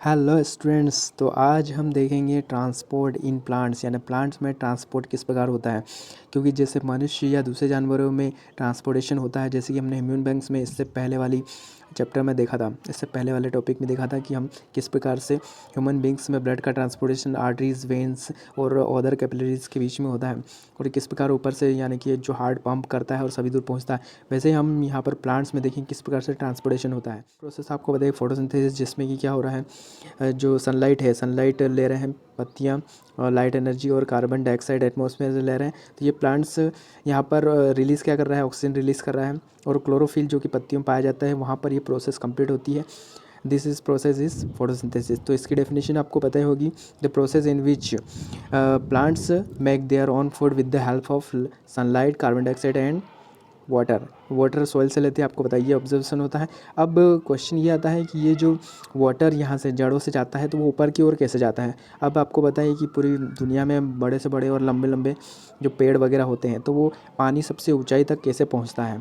Hello students, तो आज हम देखेंगे ट्रांसपोर्ट इन प्लांट्स, यानी प्लांट्स में ट्रांसपोर्ट किस प्रकार होता है। क्योंकि जैसे मनुष्य या दूसरे जानवरों में ट्रांसपोर्टेशन होता है, जैसे कि हमने ह्यूमन बींग्स में इससे पहले वाली चैप्टर में देखा था, इससे पहले वाले टॉपिक में देखा था कि हम किस प्रकार से ह्यूमन बींग्स में ब्लड का ट्रांसपोर्टेशन आर्टरीज, वेन्स और अदर कैपिलरीज के बीच में होता है, और किस प्रकार ऊपर से यानी कि जो हार्ट पंप करता है और सभी दूर पहुँचता है। वैसे ही हम यहाँ पर प्लांट्स में देखें किस प्रकार से ट्रांसपोर्टेशन होता है। प्रोसेस आपको बताइए, फोटोसिंथेसिस, जिसमें कि क्या हो रहा है, जो सनलाइट है, सनलाइट ले रहे हैं पत्तियाँ, और लाइट एनर्जी और कार्बन डाइऑक्साइड एटमॉस्फेयर से ले रहे हैं। तो ये प्लांट्स यहाँ पर रिलीज़ क्या कर रहा है, ऑक्सीजन रिलीज़ कर रहा है, और क्लोरोफिल जो कि पत्तियों में पाया जाता है, वहाँ पर ये प्रोसेस कंप्लीट होती है। This is process is photosynthesis. तो इसकी डेफिनेशन आपको पता ही होगी, the process in which plants make their own food with the help of sunlight, carbon dioxide and water soil से लेते हैं, आपको बताइए ऑब्जर्वेशन होता है। अब क्वेश्चन ये आता है कि ये जो वाटर यहाँ से जड़ों से जाता है तो वो ऊपर की ओर कैसे जाता है। अब आपको बताइए कि पूरी दुनिया में बड़े से बड़े और लंबे लंबे जो पेड़ वगैरह होते हैं, तो वो पानी सबसे ऊंचाई तक कैसे पहुँचता है।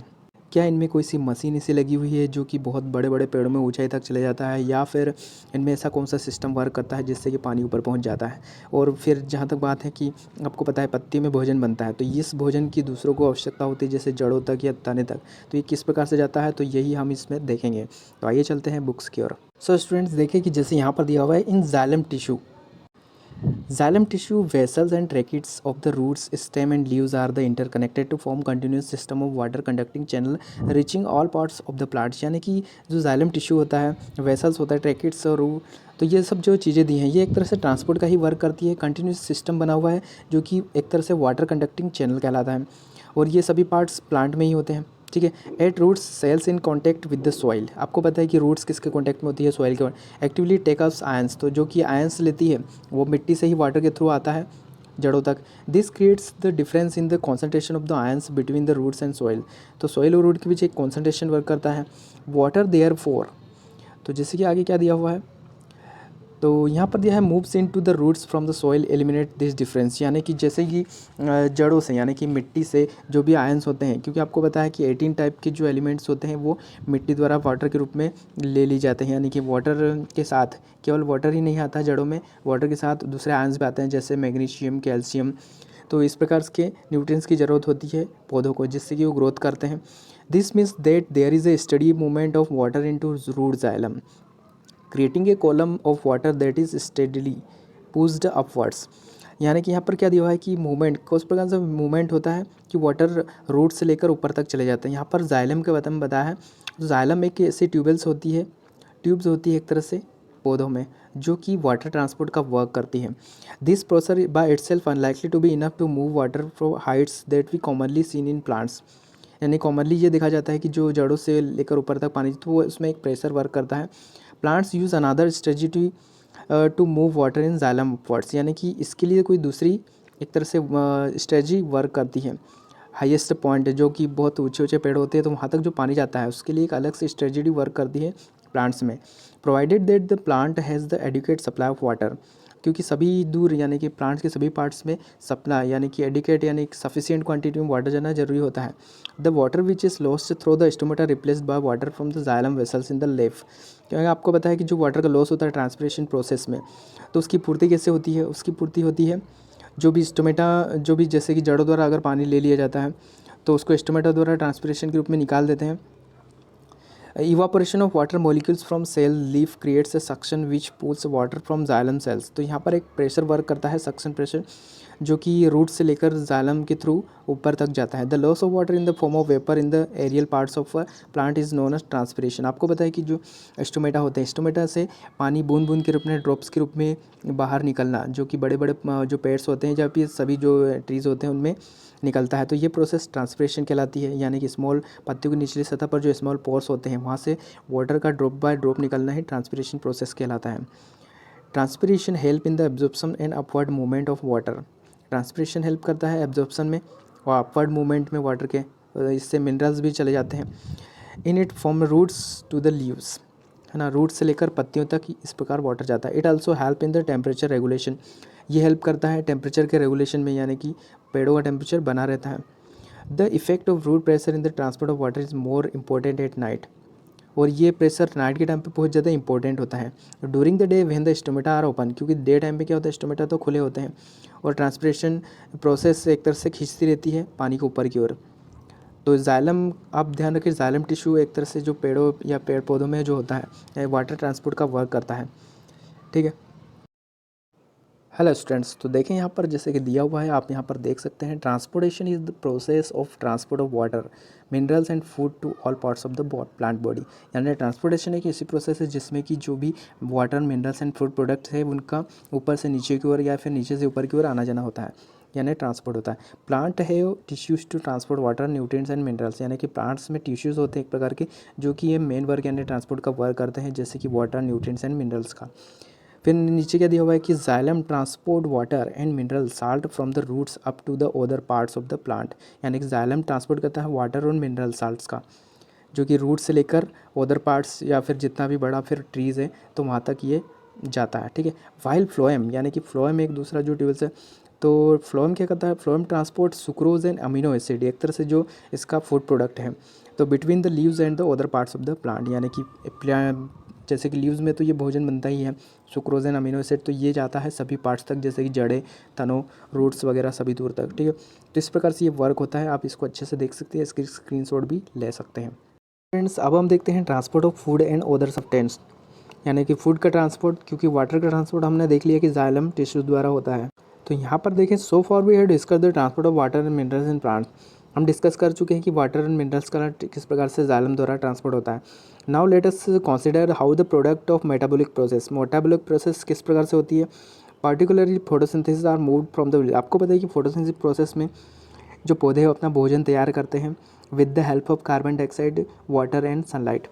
क्या इनमें कोई सी मशीन इसी लगी हुई है जो कि बहुत बड़े बड़े पेड़ों में ऊंचाई तक चले जाता है, या फिर इनमें ऐसा कौन सा सिस्टम वर्क करता है जिससे कि पानी ऊपर पहुंच जाता है। और फिर जहाँ तक बात है कि आपको पता है पत्ती में भोजन बनता है, तो इस भोजन की दूसरों को आवश्यकता होती है, जैसे जड़ों तक या तने तक, तो ये किस प्रकार से जाता है, तो यही हम इसमें देखेंगे। तो आइए चलते हैं बुक्स की ओर। सो स्टूडेंट्स, देखिए कि जैसे यहाँ पर दिया हुआ है, इन xylem tissue, xylem tissue vessels and tracheids of the roots, stem and leaves are the interconnected to form continuous system of water conducting channel reaching all parts of the plants। यानी कि जो xylem tissue होता है, vessels होता है, tracheids और root, तो ये सब जो चीज़ें दी हैं ये एक तरह से ट्रांसपोर्ट का ही वर्क करती है। कंटिन्यूस सिस्टम बना हुआ है जो कि एक तरह से वाटर कंडक्टिंग चैनल कहलाता है, और ये सभी पार्ट्स प्लांट में ही होते हैं। ठीक है। At roots cells in contact with the soil, आपको पता है कि रूट्स किसके कॉन्टैक्ट में होती है, सॉइल के। एक्टिवली टेकअप्स आयंस, तो जो कि आयंस लेती है वो मिट्टी से ही वाटर के थ्रू आता है जड़ों तक। This creates the difference in the concentration of the ions between the roots and soil. तो सॉइल और रूट के बीच एक कॉन्सेंट्रेशन वर्क करता है। वाटर देयर फोर, तो जैसे कि आगे क्या दिया हुआ है, तो यहाँ पर दिया है moves into the roots from the soil eliminate this difference. यानी कि जैसे कि जड़ों से, यानी कि मिट्टी से जो भी आयंस होते हैं, क्योंकि आपको पता है कि 18 टाइप के जो एलिमेंट्स होते हैं वो मिट्टी द्वारा वाटर के रूप में ले ली जाते हैं। यानी कि वाटर के साथ केवल वाटर ही नहीं आता जड़ों में, वाटर के साथ दूसरे आयंस भी आते हैं, जैसे मैग्नीशियम, कैल्शियम। तो इस प्रकार के न्यूट्रिएंट्स की ज़रूरत होती है पौधों को, जिससे कि वो ग्रोथ करते हैं। This means that there is a steady movement of water into root xylem, creating a column of water that is steadily pushed upwards. यानी कि यहाँ पर क्या दिया हुआ है कि मूवमेंट, किस प्रकार से मूवमेंट होता है कि वाटर रूट से लेकर ऊपर तक चले जाते हैं। यहाँ पर जाइलम के बारे में बताया है। तो जाइलम एक ऐसी ट्यूबल्स होती है, ट्यूब्स होती है एक तरह से पौधों में, जो कि वाटर ट्रांसपोर्ट का वर्क करती है। This process by itself unlikely to be enough to move water from heights that we commonly seen in plants. यानी कॉमनली ये देखा जाता है कि जो जड़ों से लेकर ऊपर तक पानी, तो वो उसमें एक प्रेशर वर्क करता है। Plants use another strategy to move water in xylem upwards, यानी कि इसके लिए कोई दूसरी एक तरह से स्ट्रेटजी वर्क करती है। हाईएस्ट पॉइंट जो कि बहुत ऊंचे ऊंचे पेड़ होते हैं, तो वहाँ तक जो पानी जाता है उसके लिए एक अलग से स्ट्रेटजी वर्क करती है प्लांट्स में। Provided that the plant has the adequate supply of water, क्योंकि सभी दूर यानी कि प्लांट्स के सभी पार्ट्स में सप्लाई यानी कि एडिकेट यानी सफिशिएंट क्वांटिटी में वाटर जाना जरूरी होता है। The water which is lost through the stomata replaced by water from the xylem vessels in the left. क्योंकि आपको पता है कि जो वाटर का लॉस होता है ट्रांसपिरेशन प्रोसेस में, तो उसकी पूर्ति कैसे होती है, उसकी पूर्ति होती है जो भी स्टोमेटा, जो भी जैसे कि जड़ों द्वारा अगर पानी ले लिया जाता है तो उसको स्टोमेटा द्वारा ट्रांसपिरेशन के रूप में निकाल देते हैं। Evaporation of water molecules from cell leaf creates a suction which pulls water from xylem cells. तो यहाँ पर एक प्रेशर वर्क करता है, सक्शन प्रेशर, जो कि रूट से लेकर जाइलम के थ्रू ऊपर तक जाता है। The loss of water in the form of vapour in the aerial parts of plant is known as transpiration. आपको पता है कि जो स्टोमेटा होते हैं, स्टोमेटा से पानी बूंद बूंद के रूप में, ड्रॉप्स के रूप में बाहर निकलना, जो कि बड़े बड़े जो पेड़्स होते हैं, जब ये सभी जो ट्रीज़ होते हैं उनमें निकलता है, तो ये प्रोसेस ट्रांसपिरेशन कहलाती है। यानी कि स्मॉल पत्तियों की निचली सतह पर जो स्मॉल पोर्स होते हैं वहाँ से वाटर का ड्रॉप बाय ड्रॉप निकलना ही ट्रांसपिरेशन प्रोसेस कहलाता है। Transpiration help in the absorption and upward movement of water. Transpiration help करता है एब्जॉर्प्शन में और अपवर्ड मूवमेंट में वाटर के, इससे मिनरल्स भी चले जाते हैं। In it from roots to the leaves, है ना, रूट से लेकर पत्तियों तक इस प्रकार वाटर जाता है। It also help in the temperature regulation, ये हेल्प करता है टेम्परेचर के रेगुलेशन में, यानी कि पेड़ों का टेम्परेचर बना रहता है। The effect of root pressure in the transport of water is more important at night. और ये प्रेशर नाइट के टाइम पे बहुत ज़्यादा इंपॉर्टेंट होता है। During the day when the stomata are open, क्योंकि डे टाइम पे क्या होता है, स्टोमेटा तो खुले होते हैं और ट्रांसपिरेशन प्रोसेस एक तरह से खींचती रहती है पानी को ऊपर की ओर। तो जाइलम, आप ध्यान रखिए, जाइलम टिश्यू एक तरह से जो पेड़ों या पेड़ पौधों में जो होता है वाटर ट्रांसपोर्ट का वर्क करता है। ठीक है। हेलो स्टूडेंट्स, तो देखें यहाँ पर जैसे कि दिया हुआ है, आप यहाँ पर देख सकते हैं, transportation is the process of transport of water, minerals and food to all parts of the plant body. यानी ट्रांसपोर्टेशन एक ऐसी प्रोसेस है जिसमें कि जो भी water, minerals and food products है उनका ऊपर से नीचे की ओर या फिर नीचे से ऊपर की ओर आना जाना होता है, यानी ट्रांसपोर्ट होता है। प्लांट है tissues to transport water, nutrients and minerals, यानी कि प्लांट्स में टिश्यूज़ होते हैं एक प्रकार के जो कि ये मेन वर्क यानी ट्रांसपोर्ट का वर्क करते हैं, जैसे कि वाटर, न्यूट्रिएंट्स एंड मिनरल्स का। फिर नीचे क्या दिया हुआ है कि xylem transport water and mineral salt from the roots up to the other parts of the plant, यानी कि जाइलम ट्रांसपोर्ट करता है वाटर और मिनरल साल्ट्स का, जो कि रूट से लेकर अदर पार्ट्स या फिर जितना भी बड़ा फिर ट्रीज़ है तो वहाँ तक ये जाता है। ठीक है। वाइल फ्लोएम, यानी कि फ्लोएम एक दूसरा जो ट्यूबल्स है, तो फ्लोएम क्या करता है, phloem transport sucrose and amino acid, एक तरह से जो इसका फूड प्रोडक्ट है, तो between the leaves and the other parts of the plant, यानी कि जैसे कि लीव्स में तो ये भोजन बनता ही है, सुक्रोज एंड अमीनो एसिड, तो ये जाता है सभी पार्ट्स तक, जैसे कि जड़ें, तनों, रूट्स वगैरह सभी दूर तक। ठीक है। तो इस प्रकार से ये वर्क होता है, आप इसको अच्छे से देख सकते हैं, इसकी स्क्रीनशॉट भी ले सकते हैं। फ्रेंड्स, अब हम देखते हैं transport of food and other substance, यानी कि फूड का ट्रांसपोर्ट, क्योंकि वाटर का ट्रांसपोर्ट हमने देख लिया कि जाइलम टिश्यू द्वारा होता है। तो यहाँ पर देखें, so for we have discuss the transport of water and minerals in plants, हम डिस्कस कर चुके हैं कि वाटर एंड मिनरल्स का किस प्रकार से जाइलम द्वारा ट्रांसपोर्ट होता है। Now let us consider how the product of metabolic process, metabolic process किस प्रकार से होती है, particularly photosynthesis are moved from the, आपको पता है कि फोटोसिंथेसिस प्रोसेस में जो पौधे अपना भोजन तैयार करते हैं with the help of carbon dioxide, water and sunlight.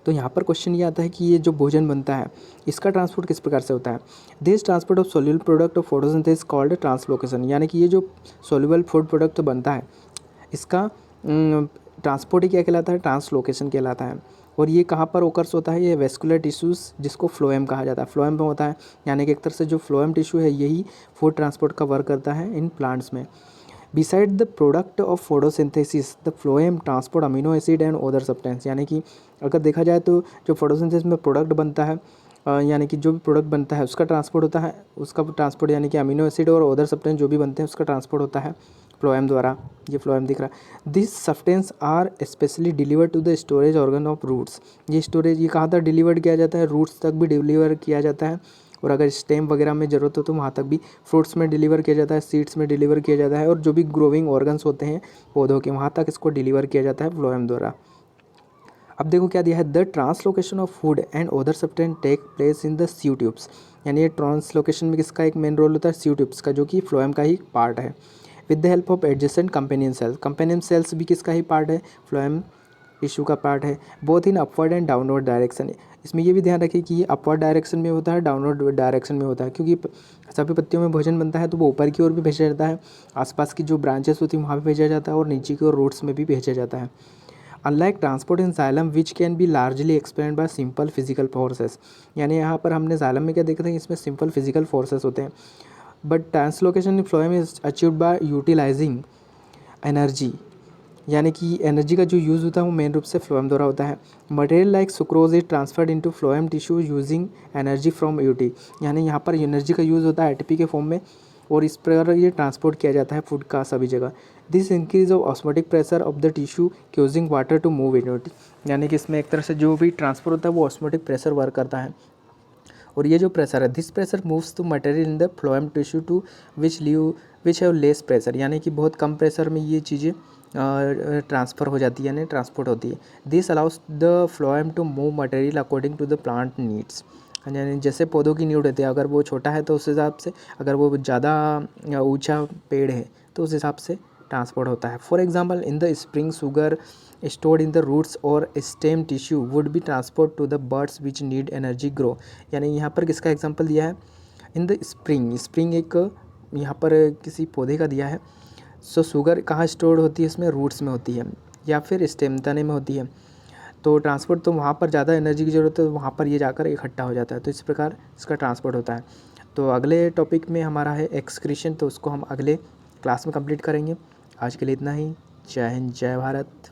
तो यहाँ पर क्वेश्चन ये आता है कि ये जो भोजन बनता है इसका ट्रांसपोर्ट किस प्रकार से होता है। This transport of soluble product of photosynthesis called translocation, यानी कि ये जो सोल्यूबल फूड प्रोडक्ट बनता है इसका ट्रांसपोर्ट ही क्या कहलाता है, ट्रांसलोकेशन कहलाता है। और ये कहाँ पर ओकर्स होता है, ये वेस्कुलर टिश्यूज़ जिसको फ्लोएम कहा जाता है, फ्लोएम में होता है, यानी कि एक तरह से जो फ्लोएम टिश्यू है यही फूड ट्रांसपोर्ट का वर्क करता है इन प्लांट्स में। Beside the product of photosynthesis the phloem transport amino acid and other substance, यानी कि अगर देखा जाए तो जो फोटोसिंथेसिस में प्रोडक्ट बनता है, यानी कि जो भी प्रोडक्ट बनता है उसका ट्रांसपोर्ट होता है, उसका ट्रांसपोर्ट यानी कि अमीनो एसिड और अदर सब्सटेंस जो भी बनते हैं उसका ट्रांसपोर्ट होता है फ्लोएम द्वारा। ये फ्लोएम दिख रहा है। This substance are specially delivered to the storage organ of roots, ये स्टोरेज ये कहाँ तक डिलीवर्ड किया जाता है, रूट्स तक भी डिलीवर किया जाता है, और अगर स्टेम वगैरह में ज़रूरत हो तो वहाँ तक भी, फ्रूट्स में डिलीवर किया जाता है, सीड्स में डिलीवर किया जाता है, और जो भी ग्रोविंग ऑर्गन्स होते हैं पौधों के वहाँ तक इसको डिलीवर किया जाता है फ्लोएम द्वारा। अब देखो क्या दिया है, the translocation of food and other substance take place in the sieve tubes, यानी ये ट्रांसलोकेशन में किसका एक मेन रोल होता है, सीव ट्यूब्स का, जो कि फ्लोएम का ही पार्ट है। With the help of adjacent companion cells, companion cells भी किसका ही पार्ट है, फ्लोएम टिश्यू का पार्ट है। Both in upward and downward direction, इसमें ये भी ध्यान रखिए कि ये अपवर्ड डायरेक्शन में होता है, डाउनवर्ड डायरेक्शन में होता है, क्योंकि सभी पत्तियों में भोजन बनता है तो वो ऊपर की ओर भी भेजा जाता है, आसपास की जो ब्रांचेस होती हैं वहाँ भी भेजा जाता है, और नीचे की ओर रूट्स में भी भेजा जाता है। Unlike transport in xylem which can be largely explained bye simple physical forces, यानी यहाँ पर हमने जाइलम में क्या देखते हैं, इसमें सिंपल फिजिकल फोर्सेस होते हैं। But translocation in phloem is achieved by utilising energy, यानी कि एनर्जी का जो यूज़ होता है वो मेन रूप से फ्लोएम द्वारा होता है। Material like sucrose is transferred into phloem tissue using energy from UT, यानी यहाँ पर एनर्जी का यूज़ होता है एटीपी के फॉर्म में, और इस प्रकार ये ट्रांसपोर्ट किया जाता है फूड का सभी जगह। This increase of osmotic pressure of the tissue causing water to move in it, यानी कि इसमें एक तरह से जो भी ट्रांसपोर्ट होता है वो ऑस्मोटिक प्रेशर वर्क करता है, और ये जो प्रेशर है, this pressure moves to material in the phloem tissue to which have less pressure, यानी कि बहुत कम प्रेशर में ये चीज़ें ट्रांसफ़र हो जाती है, यानी ट्रांसपोर्ट होती है। This allows the phloem to move material according to the plant needs, यानी जैसे पौधों की नीड होती है, अगर वो छोटा है तो उस हिसाब से, अगर वो ज़्यादा ऊंचा पेड़ है तो उस हिसाब से ट्रांसपोर्ट होता है। For example in the spring sugar stored in the roots or stem tissue would be transport to the birds which need energy grow, यानी यहाँ पर किसका एग्जांपल दिया है, इन द स्प्रिंग, स्प्रिंग एक यहाँ पर किसी पौधे का दिया है। सो शुगर कहाँ स्टोर होती है, इसमें रूट्स में होती है या फिर स्टेम तने में होती है, तो ट्रांसपोर्ट तो वहाँ पर ज़्यादा एनर्जी की ज़रूरत है, वहाँ पर ये जाकर इकट्ठा हो जाता है, तो इस प्रकार इसका ट्रांसपोर्ट होता है। तो अगले टॉपिक में हमारा है एक्सक्रीशन, तो उसको हम अगले क्लास में कंप्लीट करेंगे। आज के लिए इतना ही। जय हिंद, जय भारत।